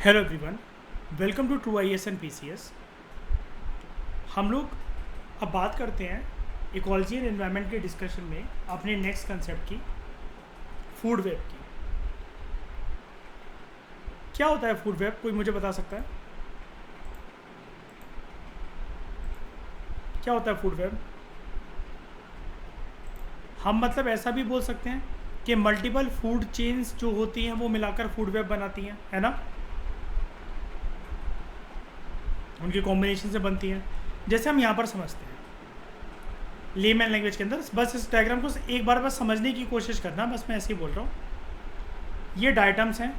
Hello everyone, welcome to true IAS and PCS। हम लोग अब बात करते हैं इकोलॉजी एंड एनवायरनमेंट के डिस्कशन में अपने नेक्स्ट कंसेप्ट की, फूड वेब की। क्या होता है फूड वेब? कोई मुझे बता सकता है क्या होता है फूड वेब? हम मतलब ऐसा भी बोल सकते हैं कि मल्टीपल फूड चेन्स जो होती हैं वो मिलाकर फूड वेब बनाती हैं, है ना? उनके कॉम्बिनेशन से बनती हैं। जैसे हम यहाँ पर समझते हैं लेमैन लैंग्वेज के अंदर, बस इस डायग्राम को एक बार बस समझने की कोशिश करना, बस मैं ऐसे ही बोल रहा हूँ। ये डायटम्स हैं,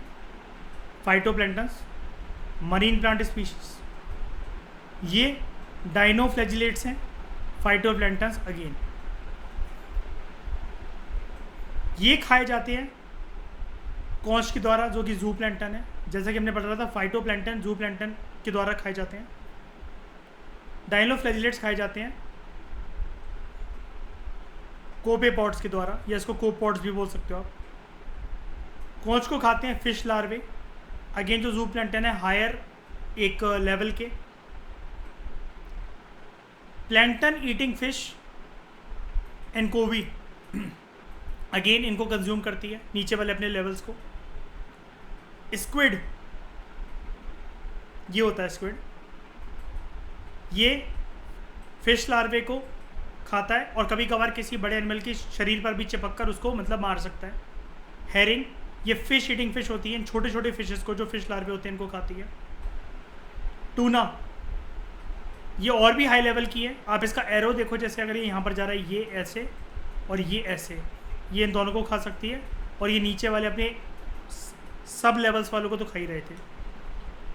फाइटोप्लैंक्टन्स, मरीन प्लांट स्पीशीज। ये डाइनोफ्लैजिलेट्स हैं, फाइटोप्लैंक्टन्स अगेन। ये खाए जाते हैं कॉन्च के द्वारा, जो कि जू प्लैंक्टन है। जैसा कि हमने पढ़ा था, फाइटोप्लैंक्टन जू प्लैंक्टन के द्वारा खाए जाते हैं। डाइनोफ्लैजिलेट्स खाए जाते हैं कोपेपॉड्स के द्वारा, या इसको कोपॉड्स भी बोल सकते हो आप। कॉन्च को खाते हैं फिश लार्वे, अगेन जो जू प्लैंक्टन है हायर एक लेवल के। प्लैंक्टन ईटिंग फिश एनकोवी अगेन इनको कंज्यूम करती है, नीचे वाले अपने लेवल्स को। स्क्विड, ये होता है स्क्विड, ये फिश लार्वे को खाता है और कभी कभार किसी बड़े एनिमल के शरीर पर भी चिपक कर उसको मतलब मार सकता है। हेरिंग, ये फिश ईटिंग फिश होती है, इन छोटे छोटे फिशेस को जो फिश लार्वे होते हैं इनको खाती है। टूना, ये और भी हाई लेवल की है। आप इसका एरो देखो, जैसे अगर ये यहाँ पर जा रहा है, ये ऐसे और ये ऐसे, ये इन दोनों को खा सकती है। और ये नीचे वाले अपने सब लेवल्स वालों को तो खा ही रहे थे।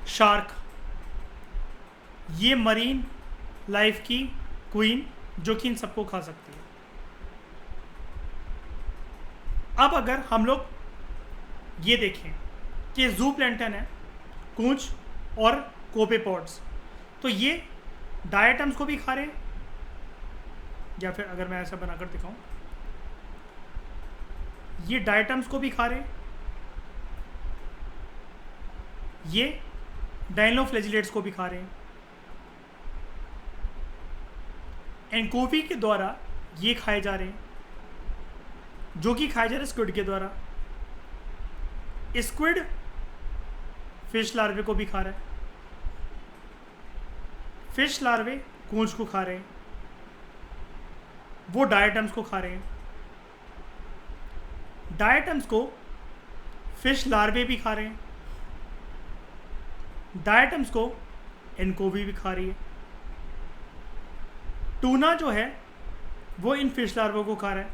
शार्क, ये मरीन लाइफ की क्वीन, जो कि इन सबको खा सकती है। अब अगर हम लोग ये देखें कि जू प्लैंक्टन है, कूंच और कोपेपॉड्स, तो ये डायटम्स को भी खा रहे हैं। या फिर अगर मैं ऐसा बनाकर दिखाऊं, ये डायटम्स को भी खा रहे हैं, ये डाइनोफ्लैजिलेट्स को भी खा रहे हैं। एनकोवी के द्वारा ये खाए जा रहे हैं, जो कि खाए जा रहे हैं स्क्विड के द्वारा। स्क्विड फिश लार्वे को भी खा रहा है, फिश लार्वे कूंच को खा रहे हैं, वो डायटम्स को खा रहे हैं। डायटम्स को फिश लार्वे भी खा रहे हैं, डायटम्स को एनकोवी भी खा रही है। टूना जो है वो इन फिश लार्वों को खा रहा है,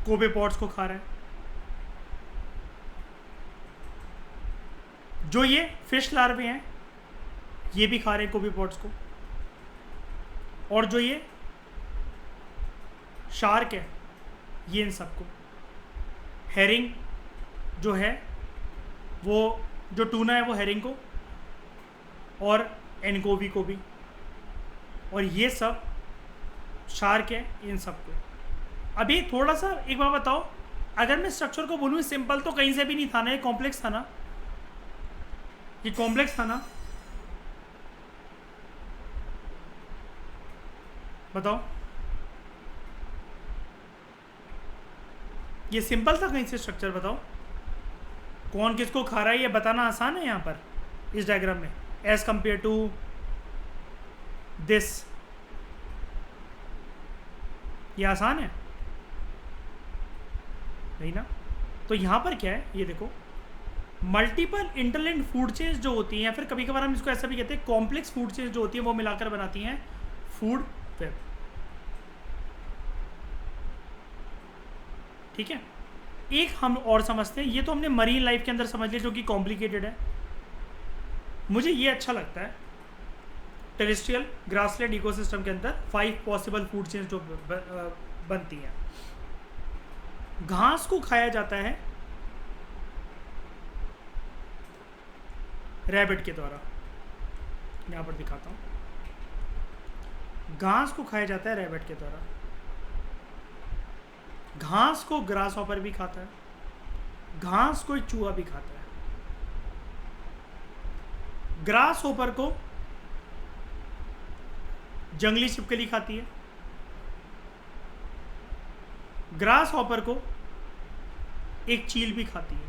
कोपेपॉड्स को खा रहा है। जो ये फिश लार्वे हैं ये भी खा रहे हैं कोपेपॉड्स को। और जो ये शार्क है ये इन सबको। हेरिंग जो है वो, जो टूना है वो हेरिंग को और एनकोवी को भी, और ये सब शार्क है इन सबको। अभी थोड़ा सा एक बार बताओ, अगर मैं स्ट्रक्चर को बोलूँ सिंपल तो कहीं से भी नहीं था ना, ये कॉम्प्लेक्स था ना, ये कॉम्प्लेक्स था ना, बताओ। ये सिंपल था कहीं से स्ट्रक्चर? बताओ कौन किसको खा रहा है, ये बताना आसान है यहाँ पर इस डायग्राम में, एज कंपेयर टू दिस। ये आसान है नहीं ना? तो यहाँ पर क्या है ये देखो, मल्टीपल इंटरलिंक्ड फूड चेन्स जो होती हैं, या फिर कभी कभार हम इसको ऐसा भी कहते हैं कॉम्प्लेक्स फूड चेन्स जो होती हैं, वो मिलाकर बनाती हैं फूड वेब। ठीक है, एक हम और समझते हैं। ये तो हमने मरीन लाइफ के अंदर समझ लिया, जो कि कॉम्प्लिकेटेड है। मुझे ये अच्छा लगता है, टेरेस्ट्रियल ग्रासलैंड इकोसिस्टम के अंदर 5 पॉसिबल फूड चेन्स जो बनती हैं। घास को खाया जाता है रैबिट के द्वारा, यहाँ पर दिखाता हूँ। घास को खाया जाता है रैबिट के द्वारा। घास को ग्रास हॉपर भी खाता है, घास को एक चूहा भी खाता है। ग्रास होपर को जंगली छिपकली खाती है, ग्रास हॉपर को एक चील भी खाती है,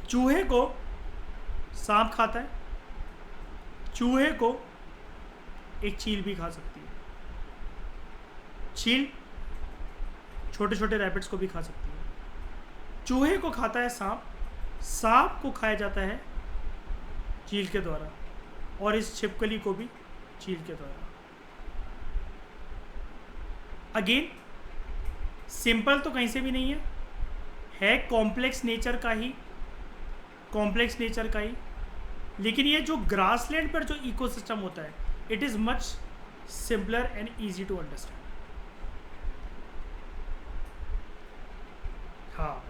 चूहे को सांप खाता है, चूहे को एक चील भी खा सकती है, चील छोटे छोटे रैबिट्स को भी खा सकती है, चूहे को खाता है सांप, सांप को खाया जाता है चील के द्वारा, और इस छिपकली को भी चील के द्वारा। अगेन सिंपल तो कहीं से भी नहीं है कॉम्प्लेक्स नेचर का ही, कॉम्प्लेक्स नेचर का ही, लेकिन ये जो ग्रासलैंड पर जो इकोसिस्टम होता है it is much simpler and easy to understand. हाँ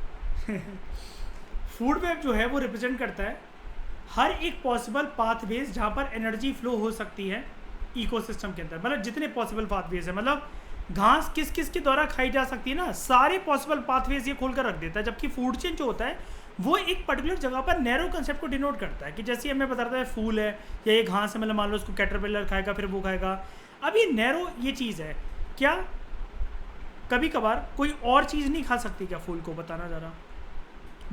फूड वेब जो है वो रिप्रेजेंट करता है हर एक पॉसिबल पाथवेज जहाँ पर एनर्जी फ्लो हो सकती है इकोसिस्टम के अंदर, मतलब जितने पॉसिबल पाथवेज है, मतलब घास किस किस के द्वारा खाई जा सकती है ना, सारे पॉसिबल पाथवेज ये खोल कर रख देता है। जबकि फूड चेन जो होता है वो एक पर्टिकुलर जगह पर नैरो कंसेप्ट को डिनोट करता है कि जैसे हमें बता रहा है फूल है या ये घास है, मतलब मान लो उसको कैटरपिलर खाएगा फिर वो खाएगा। अब ये नैरो ये चीज़ है, क्या कभी कभार कोई और चीज़ नहीं खा सकती क्या फूल को? बताना ज़रा,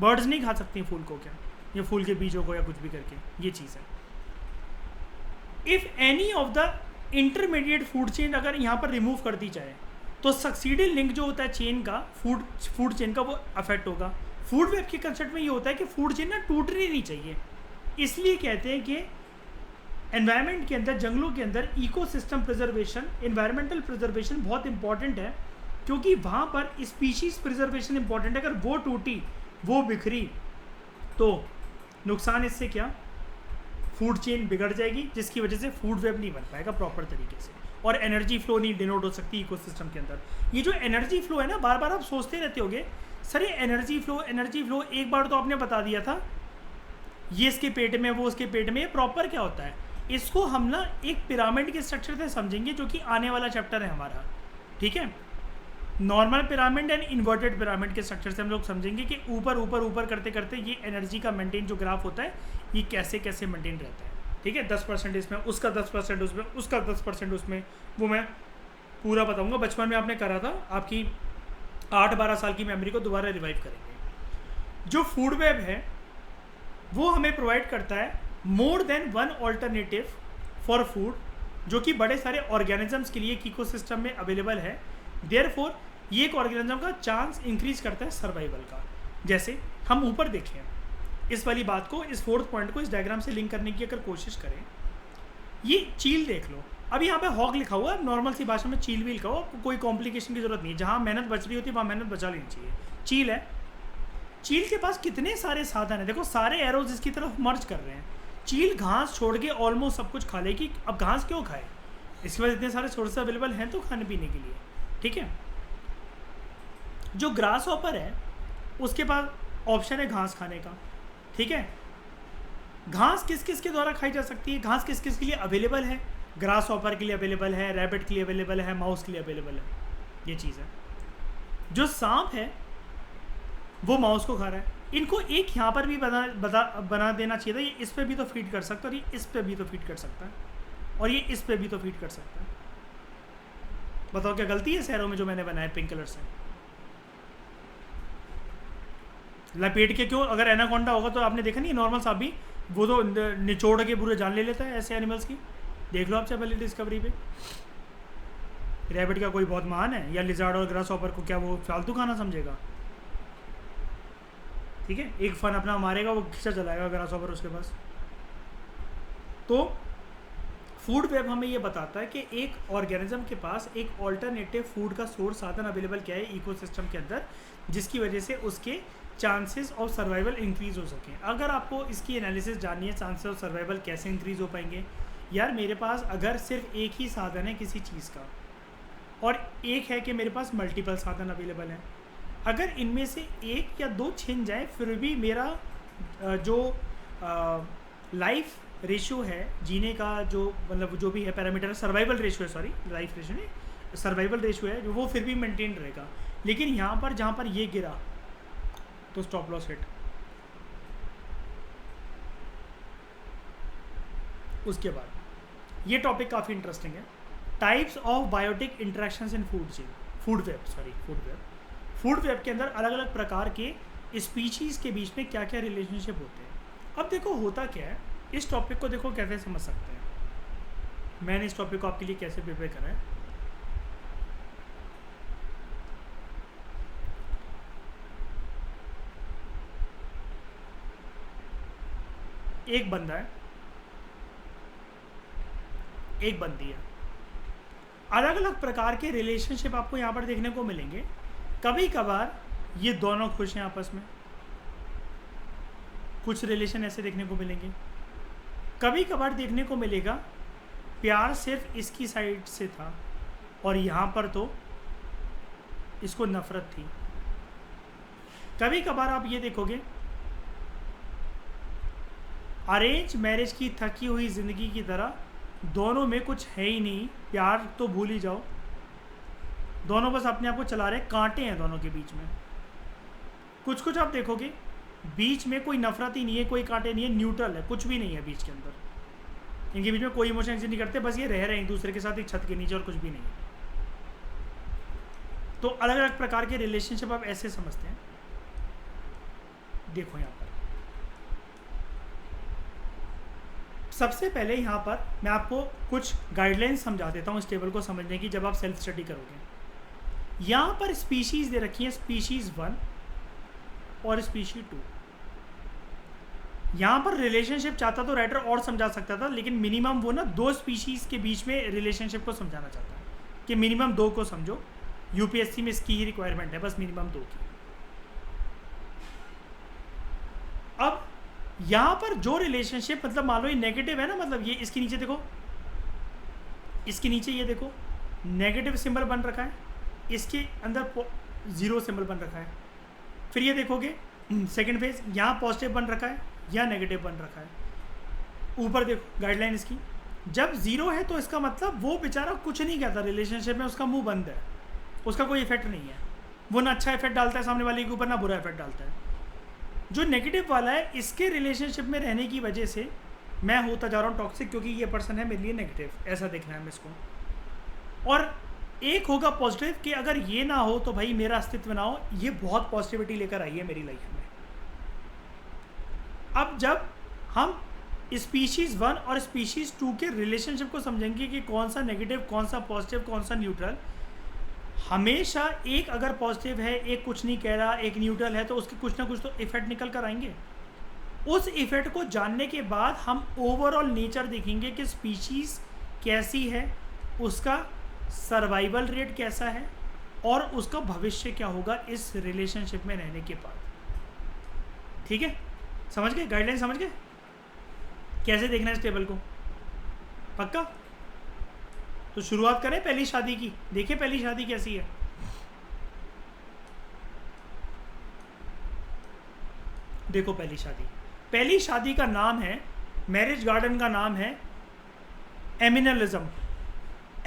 बर्ड्स नहीं खा सकती फूल को क्या, या फूल के बीजों को या कुछ भी करके, ये चीज़ है। If any of the intermediate food chain अगर यहाँ पर रिमूव कर दी जाए तो सक्सीडिंग लिंक जो होता है चेन का, फूड चेन का, वो अफेक्ट होगा। फूड वेब के कंसेप्ट में ये होता है कि फूड चेन ना टूटनी नहीं चाहिए, इसलिए कहते हैं कि एनवायरनमेंट के अंदर, जंगलों के अंदर इकोसिस्टम प्रिजर्वेशन, एनवायरमेंटल प्रिजर्वेशन बहुत इंपॉर्टेंट है, क्योंकि वहाँ पर स्पीशीज प्रिजर्वेशन इंपॉर्टेंट है। अगर वो टूटी, वो बिखरी, तो नुकसान इससे क्या, फूड चेन बिगड़ जाएगी, जिसकी वजह से फूड वेब नहीं बन पाएगा प्रॉपर तरीके से, और एनर्जी फ्लो नहीं डिनोट हो सकती इकोसिस्टम के अंदर। ये जो एनर्जी फ्लो है ना, बार बार आप सोचते रहते होगे सर ये एनर्जी फ्लो एक बार तो आपने बता दिया था, ये इसके पेट में, वो उसके पेट में, ये प्रॉपर क्या होता है, इसको हम ना एक पिरामिड के स्ट्रक्चर से समझेंगे, जो कि आने वाला चैप्टर है हमारा, ठीक है। Normal pyramid and inverted pyramid के स्ट्रक्चर से हम लोग समझेंगे कि ऊपर ऊपर ऊपर करते करते ये एनर्जी का मेंटेन जो ग्राफ होता है ये कैसे कैसे मेंटेन रहता है, ठीक है। 10% इसमें, उसका 10% उसमें, उसका 10% उसमें, वो मैं पूरा बताऊंगा। बचपन में आपने करा था, आपकी 8-12 साल की मेमोरी को दोबारा रिवाइव करेंगे। जो फूड वेब है वो हमें प्रोवाइड करता है more than one alternative for food, जो कि बड़े सारे ऑर्गेनिजम्स के लिए इकोसिस्टम में अवेलेबल है। देयरफॉर ये एक ऑर्गेनिज्म का चांस इंक्रीज करता है सर्वाइवल का। जैसे हम ऊपर देखें इस वाली बात को, इस 4th पॉइंट को इस डायग्राम से लिंक करने की अगर कोशिश करें, ये चील देख लो। अब यहाँ पे हॉक लिखा हुआ है, नॉर्मल सी भाषा में चील भी लिखा हुआ, आपको कोई कॉम्प्लिकेशन की जरूरत नहीं है। जहाँ मेहनत बच रही होती है वहाँ मेहनत बचा लेनी चाहिए। चील है, चील के पास कितने सारे साधन है, देखो सारे एरोज इसकी तरफ मर्ज कर रहे हैं। चील घास छोड़ के ऑलमोस्ट सब कुछ खा लेगी। अब घास क्यों खाए, इसके बाद इतने सारे सोर्स अवेलेबल हैं तो खाने पीने के लिए, ठीक है। जो ग्रास हॉपर है उसके पास ऑप्शन है घास खाने का, ठीक है। घास किस किस के द्वारा खाई जा सकती है, घास किस किस के लिए अवेलेबल है, ग्रास हॉपर के लिए अवेलेबल है, रैबिट के लिए अवेलेबल है, माउस के लिए अवेलेबल है, ये चीज़ है। जो सांप है वो माउस को खा रहा है। इनको एक यहाँ पर भी बना देना चाहिए था, ये इस पे भी तो फीड कर सकता है, और ये इस पे भी तो फीड कर सकता है, और ये इस पे भी तो फीड कर सकता है। बताओ क्या गलती है शहरों में जो मैंने बनाया पिंक कलर से? लपेट के क्यों? अगर एनाकोंडा होगा तो आपने देखा नहीं, नॉर्मल सांप भी वो तो निचोड़ के पूरे जान ले लेता है ऐसे एनिमल्स की। देख लो आप चाहे पहले डिस्कवरी पे। रैबिट का कोई बहुत महान है, या लिजार्ड और ग्रास हॉपर को क्या वो फालतू खाना समझेगा? ठीक है, एक फन अपना मारेगा, वो खींचा चलाएगा ग्रास हॉपर उसके पास। तो फूड वेब हमें ये बताता है कि एक ऑर्गेनिज्म के पास एक ऑल्टरनेटिव फूड का सोर्स साधन अवेलेबल क्या है इकोसिस्टम के अंदर, जिसकी वजह से उसके चांसेस ऑफ सर्वाइवल इंक्रीज हो सकें। अगर आपको इसकी एनालिसिस जाननी है, चांसेस ऑफ सर्वाइवल कैसे इंक्रीज हो पाएंगे, यार मेरे पास अगर सिर्फ एक ही साधन है किसी चीज़ का, और एक है कि मेरे पास मल्टीपल साधन अवेलेबल हैं, अगर इनमें से एक या दो छिन जाए फिर भी मेरा जो लाइफ रेशियो है, जीने का जो मतलब जो भी है पैरामीटर, सर्वाइवल रेशियो है, सॉरी लाइफ रेशियो नहीं, सर्वाइवल रेशियो है, जो वो फिर भी मेंटेन रहेगा। लेकिन यहाँ पर जहाँ पर ये गिरा तो स्टॉप लॉस हिट। उसके बाद ये टॉपिक काफ़ी इंटरेस्टिंग है, types of biotic interactions in food chain, food web के अंदर अलग अलग प्रकार के स्पीशीज़ के बीच में क्या क्या रिलेशनशिप होते हैं। अब देखो होता क्या है, इस टॉपिक को देखो कैसे समझ सकते हैं, मैंने इस टॉपिक को आपके लिए कैसे प्रिपेयर करा है। एक बंदा है, एक बंदी है, अलग अलग प्रकार के रिलेशनशिप आपको यहाँ पर देखने को मिलेंगे। कभी कभार ये दोनों खुश हैं आपस में, कुछ रिलेशन ऐसे देखने को मिलेंगे। कभी कभार देखने को मिलेगा प्यार सिर्फ इसकी साइड से था और यहाँ पर तो इसको नफरत थी। कभी कभार आप ये देखोगे अरेंज मैरिज की थकी हुई ज़िंदगी की तरह दोनों में कुछ है ही नहीं, प्यार तो भूल ही जाओ, दोनों बस अपने आप को चला रहे, कांटे हैं दोनों के बीच में। कुछ कुछ आप देखोगे बीच में कोई नफरत ही नहीं है, कोई कांटे नहीं है, न्यूट्रल है, कुछ भी नहीं है बीच के अंदर, इनके बीच में कोई इमोशन एक्सचेंज नहीं करते, बस ये रह रहे हैं एक दूसरे के साथ एक छत के नीचे और कुछ भी नहीं है। तो अलग अलग प्रकार के रिलेशनशिप आप ऐसे समझते हैं। देखो यहाँ पर सबसे पहले यहाँ पर मैं आपको कुछ गाइडलाइंस समझा देता हूँ इस टेबल को समझने की, जब आप सेल्फ स्टडी करोगे। यहाँ पर स्पीशीज़ दे रखी है, स्पीशीज़ 1 और स्पीशीज़ 2। यहाँ पर रिलेशनशिप चाहता तो राइटर और समझा सकता था, लेकिन मिनिमम वो ना 2 स्पीशीज़ के बीच में रिलेशनशिप को समझाना चाहता है कि मिनिमम 2 को समझो। यूपीएससी में इसकी ही रिक्वायरमेंट है, बस मिनिमम 2 की। अब यहाँ पर जो रिलेशनशिप मतलब मान लो ये नेगेटिव है ना, मतलब ये इसके नीचे देखो, इसके नीचे ये देखो नेगेटिव सिंबल बन रखा है, इसके अंदर 0 सिंबल बन रखा है। फिर ये देखोगे सेकंड फेज, यहाँ पॉजिटिव बन रखा है या नेगेटिव बन रखा है। ऊपर देखो गाइडलाइन इसकी, जब 0 है तो इसका मतलब वो बेचारा कुछ नहीं कहता रिलेशनशिप में, उसका मुंह बंद है, उसका कोई इफेक्ट नहीं है, वो ना अच्छा इफेक्ट डालता है सामने वाले के ऊपर, ना बुरा इफेक्ट डालता है। जो नेगेटिव वाला है, इसके रिलेशनशिप में रहने की वजह से मैं होता जा रहा हूँ टॉक्सिक, क्योंकि ये पर्सन है मेरे लिए नेगेटिव, ऐसा देखना है मैं इसको। और एक होगा पॉजिटिव कि अगर ये ना हो तो भाई मेरा अस्तित्व ना हो, ये बहुत पॉजिटिविटी लेकर आई है मेरी लाइफ में। अब जब हम स्पीशीज़ 1 और स्पीशीज़ 2 के रिलेशनशिप को समझेंगे कि कौन सा नेगेटिव, कौन सा पॉजिटिव, कौन सा न्यूट्रल, हमेशा एक अगर पॉजिटिव है, एक कुछ नहीं कह रहा, एक न्यूट्रल है, तो उसके कुछ ना कुछ तो इफेक्ट निकल कर आएंगे। उस इफेक्ट को जानने के बाद हम ओवरऑल नेचर देखेंगे कि स्पीशीज़ कैसी है, उसका सर्वाइवल रेट कैसा है और उसका भविष्य क्या होगा इस रिलेशनशिप में रहने के बाद। ठीक है, समझ गए? गाइडलाइन समझ गए कैसे देखना है इस टेबल को? पक्का? तो शुरुआत करें पहली शादी की। देखिए पहली शादी कैसी है। देखो पहली शादी का नाम है, मैरिज गार्डन का नाम है एमिनलिज्म,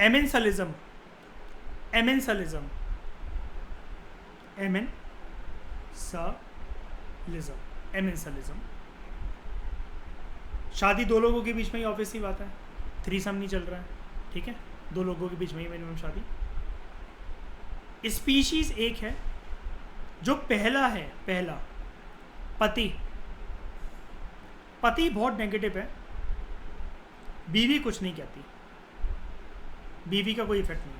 एमिनसलिज्म, एमिनसलिज्म, एमिनसलिज्म, एमिनसलिज्म। शादी 2 लोगों के बीच में ही ऑब्वियस सी बात है, थ्रीसम नहीं चल रहा है, ठीक है, 2 लोगों के बीच में ही मिनिमम शादी। स्पीशीज एक है, जो पहला है, पहला पति, पति बहुत नेगेटिव है, बीवी कुछ नहीं कहती, बीवी का कोई इफेक्ट नहीं।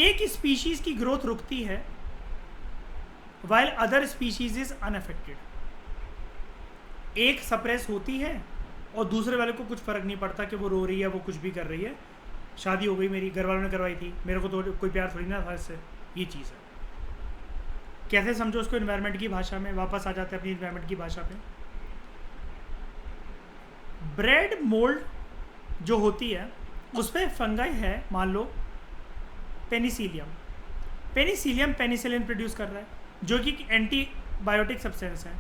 एक स्पीशीज की ग्रोथ रुकती है while other species is unaffected. एक सप्रेस होती है और दूसरे वाले को कुछ फर्क नहीं पड़ता कि वो रो रही है, वो कुछ भी कर रही है। शादी हो गई मेरी, घर वालों ने करवाई थी, मेरे को तो कोई प्यार थोड़ी ना था इससे, ये चीज़ है। कैसे समझो उसको? इन्वायरमेंट की भाषा में वापस आ जाते हैं अपनी इन्वायरमेंट की भाषा पे। ब्रेड मोल्ड जो होती है उस पर फंगाई है, मान लो पेनिसिलियम, पेनिसिलियम पेनिसिलिन प्रोड्यूस कर रहा है जो कि एंटीबायोटिक सब्सटेंस है।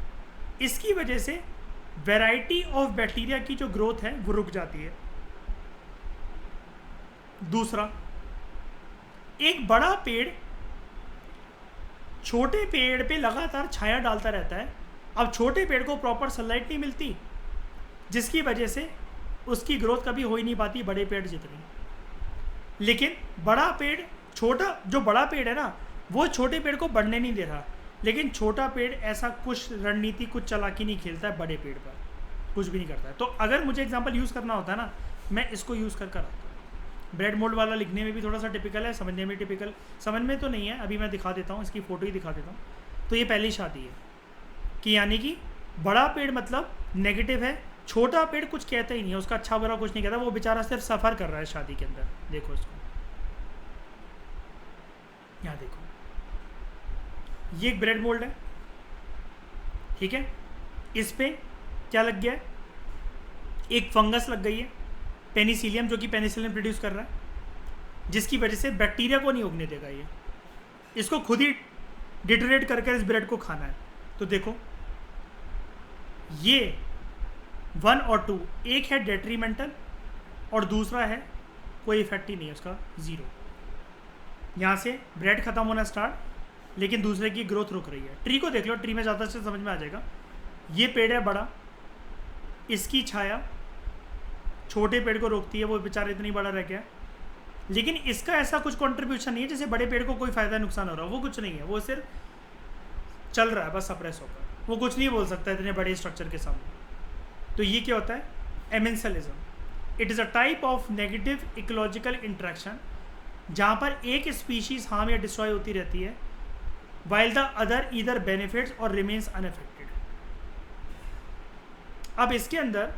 इसकी वजह से वैरायटी ऑफ बैक्टीरिया की जो ग्रोथ है वो रुक जाती है। दूसरा, एक बड़ा पेड़ छोटे पेड़ पे लगातार छाया डालता रहता है। अब छोटे पेड़ को प्रॉपर सनलाइट नहीं मिलती, जिसकी वजह से उसकी ग्रोथ कभी हो ही नहीं पाती बड़े पेड़ जितनी। लेकिन बड़ा पेड़, छोटा जो बड़ा पेड़ है ना, वो छोटे पेड़ को बढ़ने नहीं दे रहा, लेकिन छोटा पेड़ ऐसा कुछ रणनीति, कुछ चालाकी नहीं खेलता है बड़े पेड़ पर, कुछ भी नहीं करता है। तो अगर मुझे एग्जांपल यूज़ करना होता है ना, मैं इसको यूज़ कर आता हूँ। ब्रेड मोल्ड वाला लिखने में भी थोड़ा सा टिपिकल है, समझने में टिपिकल, समझ में तो नहीं है, अभी मैं दिखा देता हूँ, इसकी फ़ोटो ही दिखा देता हूँ। तो ये पहली शादी है कि यानी कि बड़ा पेड़ मतलब नेगेटिव है, छोटा पेड़ कुछ कहता ही नहीं है, उसका अच्छा बुरा कुछ नहीं कहता, वो बेचारा सिर्फ सफ़र कर रहा है शादी के अंदर। देखो इसको, यहाँ देखो, ये एक ब्रेड मोल्ड है, ठीक है। इस पे क्या लग गया है, एक फंगस लग गई है, पेनिसिलियम, जो कि पेनिसिलिन प्रोड्यूस कर रहा है, जिसकी वजह से बैक्टीरिया को नहीं उगने देगा ये, इसको खुद ही डिटरेट करके इस ब्रेड को खाना है। तो देखो ये 1 और 2, एक है डेट्रीमेंटल और दूसरा है कोई इफेक्ट ही नहीं है उसका, 0। यहाँ से ब्रेड खत्म होना स्टार्ट, लेकिन दूसरे की ग्रोथ रुक रही है। ट्री को देख लो, ट्री में ज़्यादा से समझ में आ जाएगा। ये पेड़ है बड़ा, इसकी छाया छोटे पेड़ को रोकती है, वो बेचारा इतनी बड़ा रह गया, लेकिन इसका ऐसा कुछ कंट्रीब्यूशन नहीं है जैसे बड़े पेड़ को कोई फ़ायदा नुकसान हो रहा हो, वो कुछ नहीं है, वो सिर्फ चल रहा है बस सप्रेस होकर, वो कुछ नहीं बोल सकता इतने बड़े स्ट्रक्चर के सामने। तो ये क्या होता है, amensalism. It is a type of negative ecological interaction जहाँ पर एक स्पीशीज हार्म या डिस्ट्रॉय होती रहती है, while the other either benefits और रिमेन्स अनअफेक्टेड। अब इसके अंदर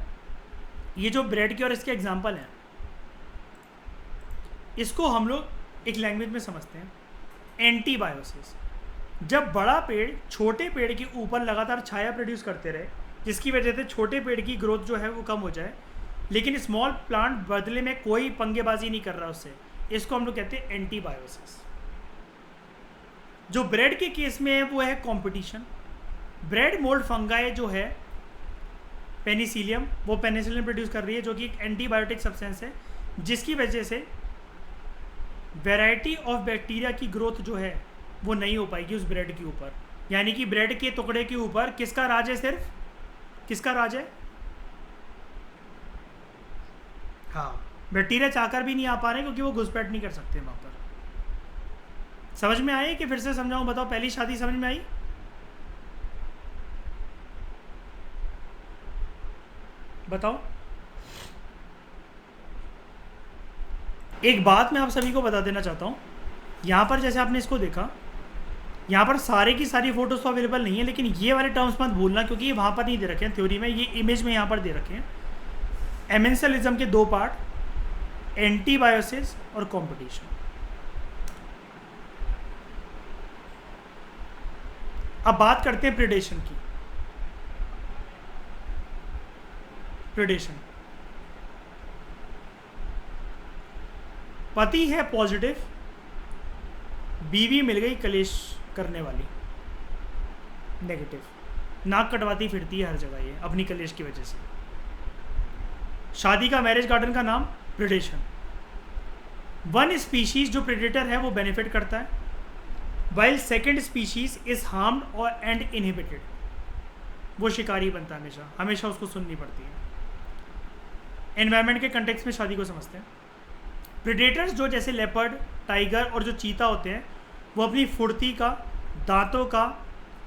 ये जो ब्रेड के और इसके एग्जाम्पल हैं, इसको हम लोग एक लैंग्वेज में समझते हैं एंटीबायोसिस। जब बड़ा पेड़ छोटे पेड़ के ऊपर लगातार छाया प्रोड्यूस करते रहे, जिसकी वजह से छोटे पेड़ की ग्रोथ जो है वो कम हो जाए, लेकिन स्मॉल प्लांट बदले में कोई पंगेबाजी नहीं कर रहा उससे, इसको हम लोग कहते हैं एंटीबायोसिस। जो ब्रेड के केस में है वो है कंपटीशन। ब्रेड मोल्ड फंगाई जो है पेनिसिलियम, वो पेनिसिलिन प्रोड्यूस कर रही है, जो कि एक एंटीबायोटिक सब्सटेंस है, जिसकी वजह से वैरायटी ऑफ बैक्टीरिया की ग्रोथ जो है वो नहीं हो पाएगी उस ब्रेड के ऊपर। यानी कि ब्रेड के टुकड़े के ऊपर किसका राज है, सिर्फ किसका राज है? हाँ, बैक्टीरिया चाहकर भी नहीं आ पा रहे क्योंकि वो घुसपैठ नहीं कर सकते वहाँ पर। समझ में आए कि फिर से समझाऊं? बताओ, पहली शादी समझ में आई? बताओ। एक बात मैं आप सभी को बता देना चाहता हूँ, यहाँ पर जैसे आपने इसको देखा, यहाँ पर सारे की सारी फोटोज तो अवेलेबल नहीं है, लेकिन ये वाले टर्म्स मत भूलना क्योंकि ये वहाँ पर नहीं दे रखे हैं थ्योरी में, ये इमेज में यहाँ पर दे रखे हैं। एमेंसलिज्म के दो पार्ट, एंटीबायोसिस और कंपटीशन। अब बात करते हैं प्रेडेशन की। प्रेडेशन, पति है पॉजिटिव, बीवी मिल गई कलेश करने वाली, नेगेटिव, नाक कटवाती फिरती है हर जगह ये अपनी कलेश की वजह से। शादी का, मैरिज गार्डन का नाम प्रेडेशन। वन स्पीशीज जो प्रेडेटर है वो बेनिफिट करता है, while second species is harmed और एंड इनहिबिटेड, वो शिकारी बनता है, हमेशा हमेशा उसको सुननी पड़ती है। एनवायरमेंट के कंटेक्स्ट में शादी को समझते हैं। प्रेडेटर्स जो जैसे लेपर्ड, टाइगर और जो चीता होते हैं, वो अपनी फुर्ती का, दांतों का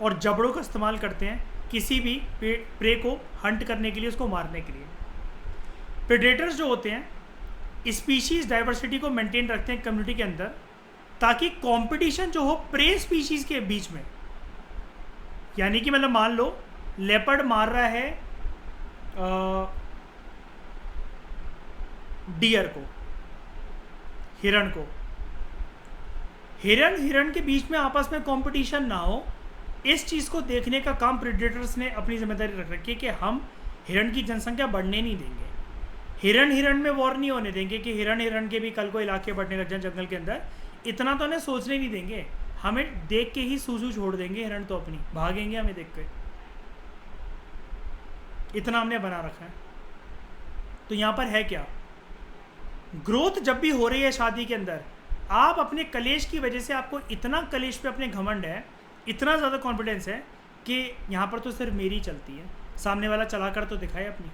और जबड़ों का इस्तेमाल करते हैं किसी भी प्रे को हंट करने के लिए, उसको मारने के लिए। प्रेडेटर्स जो होते हैं स्पीशीज़ डाइवर्सिटी को मेंटेन रखते हैं कम्युनिटी के अंदर, ताकि कंपटीशन जो हो प्रे स्पीशीज़ के बीच में, यानी कि मतलब मान लो लेपर्ड मार रहा है डियर को, हिरण को, हिरण के बीच में आपस में कंपटीशन ना हो, इस चीज़ को देखने का काम प्रेडेटर्स ने अपनी जिम्मेदारी रख रखी है कि हम हिरण की जनसंख्या बढ़ने नहीं देंगे, हिरण में वॉर नहीं होने देंगे कि हिरण के भी कल को इलाके बढ़ने लग जाए जंगल के अंदर, इतना तो उन्हें सोचने नहीं देंगे, हमें देख के ही सूसू छोड़ देंगे, हिरण तो अपनी भागेंगे हमें देख के, इतना हमने बना रखा है। तो यहाँ पर है क्या, ग्रोथ जब भी हो रही है शादी के अंदर, आप अपने कलेश की वजह से, आपको इतना कलेश पे अपने घमंड है, इतना ज़्यादा कॉन्फिडेंस है कि यहाँ पर तो सिर्फ मेरी चलती है, सामने वाला चला कर तो दिखाए अपनी।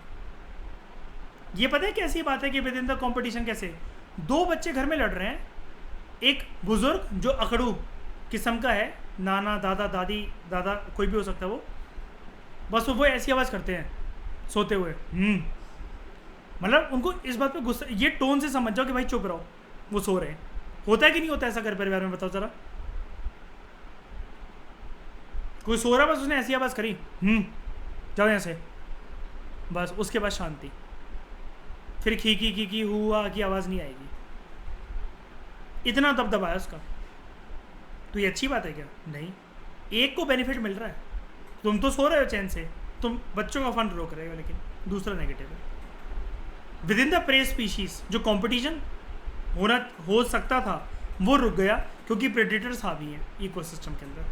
ये पता है कैसी बात है कि विद इन द कॉम्पिटिशन कैसे दो बच्चे घर में लड़ रहे हैं, एक बुजुर्ग जो अकड़ू किस्म का है, नाना दादा दादी दादा कोई भी हो सकता है, वो बस वो ऐसी आवाज़ करते हैं सोते हुए, मतलब उनको इस बात पे गुस्सा, ये टोन से समझ जाओ कि भाई चुप रहो, वो सो रहे हैं। होता है कि नहीं होता ऐसा घर परिवार में, बताओ जरा। कोई सो रहा, बस उसने ऐसी आवाज़ करी, जाओ यहाँ से, बस उसके बाद शांति, फिर खी हुआ की आवाज़ नहीं आएगी। इतना दबदबा है उसका। तो ये अच्छी बात है क्या? नहीं। एक को बेनिफिट मिल रहा है, तुम तो सो रहे हो चैन से, तुम बच्चों का फंड रोक रहे हो, लेकिन दूसरा नेगेटिव है। With in the prey species जो कंपटीशन हो सकता था वो रुक गया क्योंकि प्रेडेटर्स हावी हैं इकोसिस्टम के अंदर।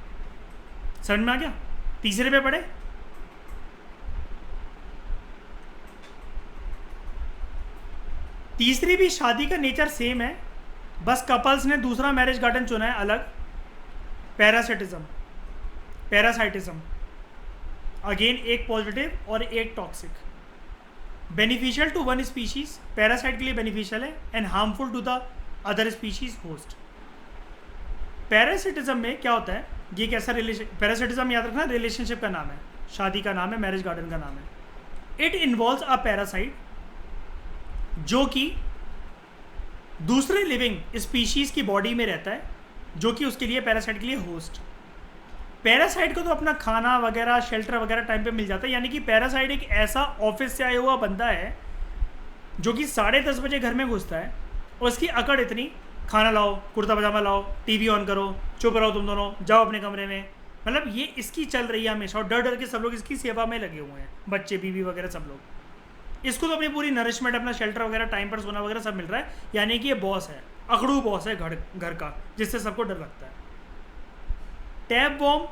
समझ में आ गया? तीसरे पे पढ़े। तीसरी भी शादी का नेचर सेम है, बस कपल्स ने दूसरा मैरिज गार्डन चुना है अलग। पैरासाइटिज्म अगेन एक पॉजिटिव और एक toxic. Beneficial to one species, parasite के लिए बेनिफिशियल है, and harmful to the other species host. Parasitism में क्या होता है, ये कैसा रिलेशन, पैरासाइटिज्म याद रखना रिलेशनशिप का नाम है, शादी का नाम है, मैरिज गार्डन का नाम है। इट इन्वॉल्व्स अ पैरासाइट जो कि दूसरे लिविंग स्पीशीज की बॉडी में रहता है, जो कि उसके लिए पैरासाइट के लिए होस्ट। पैरासाइट को तो अपना खाना वगैरह शेल्टर वगैरह टाइम पे मिल जाता है, यानी कि पैरासाइट एक ऐसा ऑफिस से आया हुआ बंदा है जो कि 10:30 बजे घर में घुसता है और उसकी अकड़ इतनी, खाना लाओ, कुर्ता पजामा लाओ, टीवी ऑन करो, चुप रहो तुम दोनों, जाओ अपने कमरे में, मतलब ये इसकी चल रही है हमेशा, और डर डर के सब लोग इसकी सेवा में लगे हुए हैं, बच्चे बीवी वगैरह सब लोग। इसको तो अपनी पूरी नरिशमेंट, अपना शेल्टर वगैरह, टाइम पर सोना वगैरह सब मिल रहा है, यानी कि ये बॉस है, अकड़ू बॉस है घर का, जिससे सबको डर लगता है। Tapeworm,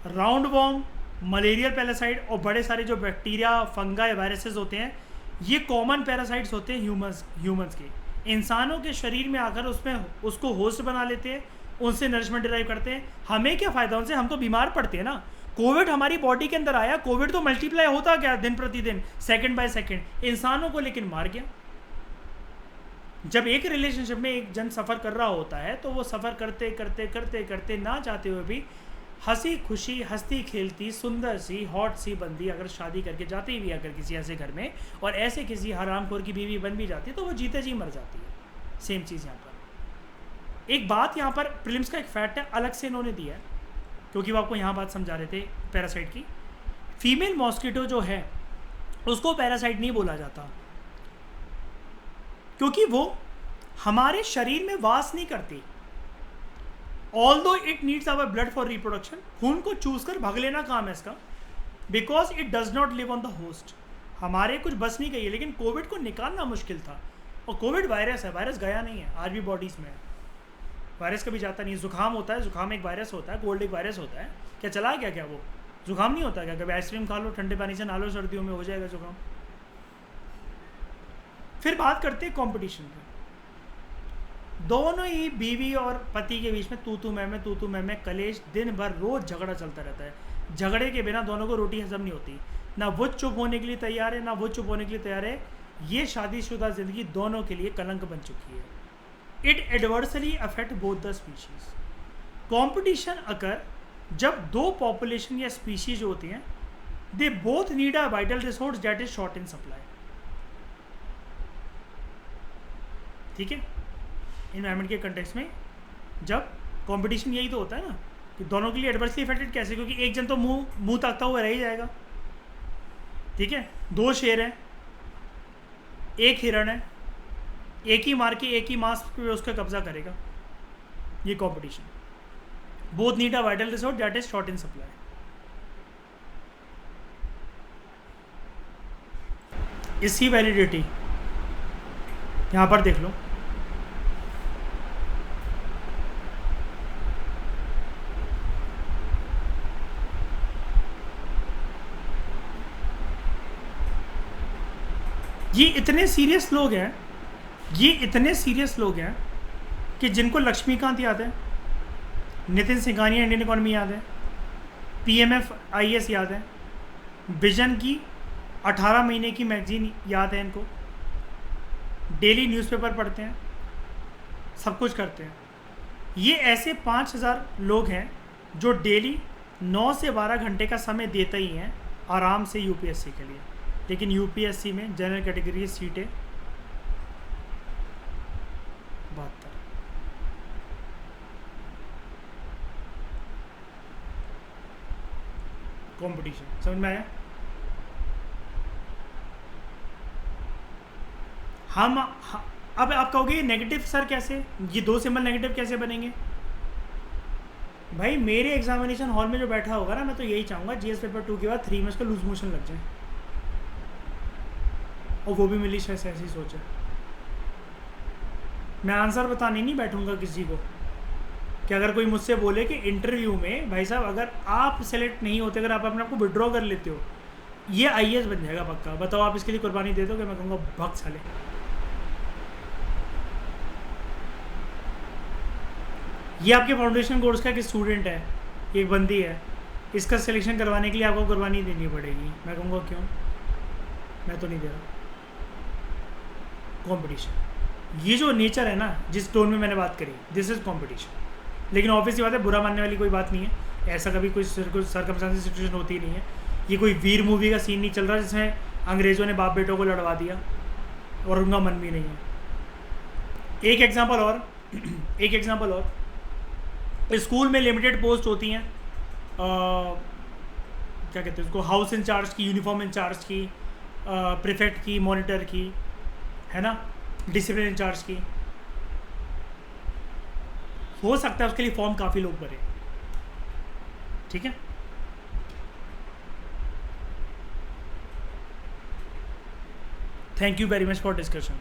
roundworm, malarial parasite और बड़े सारे जो बैक्टीरिया, फंगाई, वायरसेस होते हैं, ये कॉमन पैरासाइट्स होते हैं ह्यूमंस के। इंसानों के शरीर में आकर उसमें उसको होस्ट बना लेते हैं, उनसे नरिशमेंट डिराइव करते हैं। हमें क्या फ़ायदा उनसे, हम तो बीमार पड़ते हैं ना। कोविड हमारी बॉडी के अंदर आया, कोविड तो मल्टीप्लाई होता गया दिन प्रतिदिन, सेकंड बाय सेकंड, इंसानों को लेकिन मार गया। जब एक रिलेशनशिप में एक जन सफ़र कर रहा होता है तो वो सफ़र करते करते करते करते ना चाहते हुए भी हंसी खुशी, हंसती खेलती, सुंदर सी, हॉट सी बंदी अगर शादी करके जाती भी अगर किसी ऐसे घर में, और ऐसे किसी हरामखोर की बीवी बन भी जाती है, तो वो जीते जी मर जाती है। सेम चीज़ यहाँ पर। एक बात यहाँ पर प्रीलिम्स का एक फैक्ट है, अलग से इन्होंने दिया है, क्योंकि वो आपको यहाँ बात समझा रहे थे पैरासाइट की। फीमेल मॉस्किटो जो है उसको पैरासाइट नहीं बोला जाता, क्योंकि वो हमारे शरीर में वास नहीं करती। Although it needs our blood for reproduction, खून को चूस कर भाग लेना काम है इसका, because it does not live on the host. हमारे कुछ बस नहीं गई है, लेकिन कोविड को निकालना मुश्किल था। और कोविड वायरस है, वायरस गया नहीं है, आज भी बॉडीज में है, वायरस कभी जाता नहीं। जुकाम होता है, जुकाम एक वायरस होता है, कोल्ड एक वायरस होता है, क्या चला गया क्या? वो जुकाम नहीं होता क्या? कभी आइसक्रीम खा लो, ठंडे पानी से नहा लो, सर्दियों में हो जाएगा जुकाम। फिर बात करते हैं कॉम्पिटिशन की। दोनों ही बीवी और पति के बीच में तू तू मैं कलेश, दिन भर रोज झगड़ा चलता रहता है। झगड़े के बिना दोनों को रोटी हजम नहीं होती, ना वो चुप होने के लिए तैयार है, ना वो चुप होने के लिए तैयार है। ये शादीशुदा जिंदगी दोनों के लिए कलंक बन चुकी है। It adversely affect both the species. Competition occur जब दो पॉपुलेशन या स्पीशीज होती हैं, they both need a vital resource that is short in supply. ठीक है, इन्वायरमेंट के कंटेक्स्ट में जब कंपटीशन यही तो होता है ना, कि दोनों के लिए एडवर्सली इफेक्टेड कैसे, क्योंकि एक जन तो मुंह ताकता हुआ रह ही जाएगा। ठीक है, दो शेर हैं, एक हिरण है, एक ही मार के एक ही मांस पे उसका कब्जा करेगा। ये competition. Both need a vital resource that is short in supply. इसकी वैलिडिटी यहां पर देख लो। ये इतने सीरियस लोग हैं, कि जिनको लक्ष्मीकांत याद है, नितिन सिंघानिया इंडियन इकोनॉमी याद है, PMF IAS याद है, विजन की 18 महीने की मैगजीन याद है इनको, डेली न्यूज़पेपर पढ़ते हैं, सब कुछ करते हैं। ये ऐसे 5000 लोग हैं जो डेली 9 से 12 घंटे का समय देते ही हैं आराम से यूपीएससी के लिए। लेकिन यूपीएससी में जनरल कैटेगरी की सीटें 72। कंपटीशन समझ में आया? अब आप कहोगे नेगेटिव सर कैसे, ये 2 सिंबल नेगेटिव कैसे बनेंगे? भाई मेरे एग्जामिनेशन हॉल में जो बैठा होगा ना, मैं तो यही चाहूँगा जीएस पेपर 2 के बाद 3 में उसका लूज मोशन लग जाए, और वो भी मिली शायद ऐसी सोच है। मैं आंसर बताने नहीं बैठूंगा किसी को कि अगर कोई मुझसे बोले कि इंटरव्यू में भाई साहब अगर आप सेलेक्ट नहीं होते, अगर आप अपने आप को विड्रॉ कर लेते हो, ये आईएएस बन जाएगा पक्का, बताओ आप इसके लिए कुर्बानी दे दोगे? मैं कहूँगा भक्त साले। ये आपके फाउंडेशन कोर्स का एक स्टूडेंट है, एक बंदी है, इसका सिलेक्शन करवाने के लिए आपको कुर्बानी देनी पड़ेगी। मैं कहूँगा क्यों? मैं तो नहीं दे रहा। कंपटीशन, ये जो नेचर है ना, जिस टोन में मैंने बात करी, दिस इज़ कंपटीशन। लेकिन ऑब्वियसली बात है, बुरा मानने वाली कोई बात नहीं है, ऐसा कभी कोई सर्कमस्टेंशियल सिचुएशन होती ही नहीं है। ये कोई वीर मूवी का सीन नहीं चल रहा जिसमें अंग्रेज़ों ने बाप बेटों को लड़वा दिया और उनका मन भी नहीं है। एक एग्जांपल और स्कूल में लिमिटेड पोस्ट होती हैं, क्या कहते हैं उसको, हाउस इंचार्ज की, यूनिफॉर्म इंचार्ज की, प्रीफेक्ट की, मॉनिटर की, है ना, डिसिप्लिन इंचार्ज की। हो सकता है उसके लिए फॉर्म काफ़ी लोग भरे, ठीक है। Thank you very much for discussion.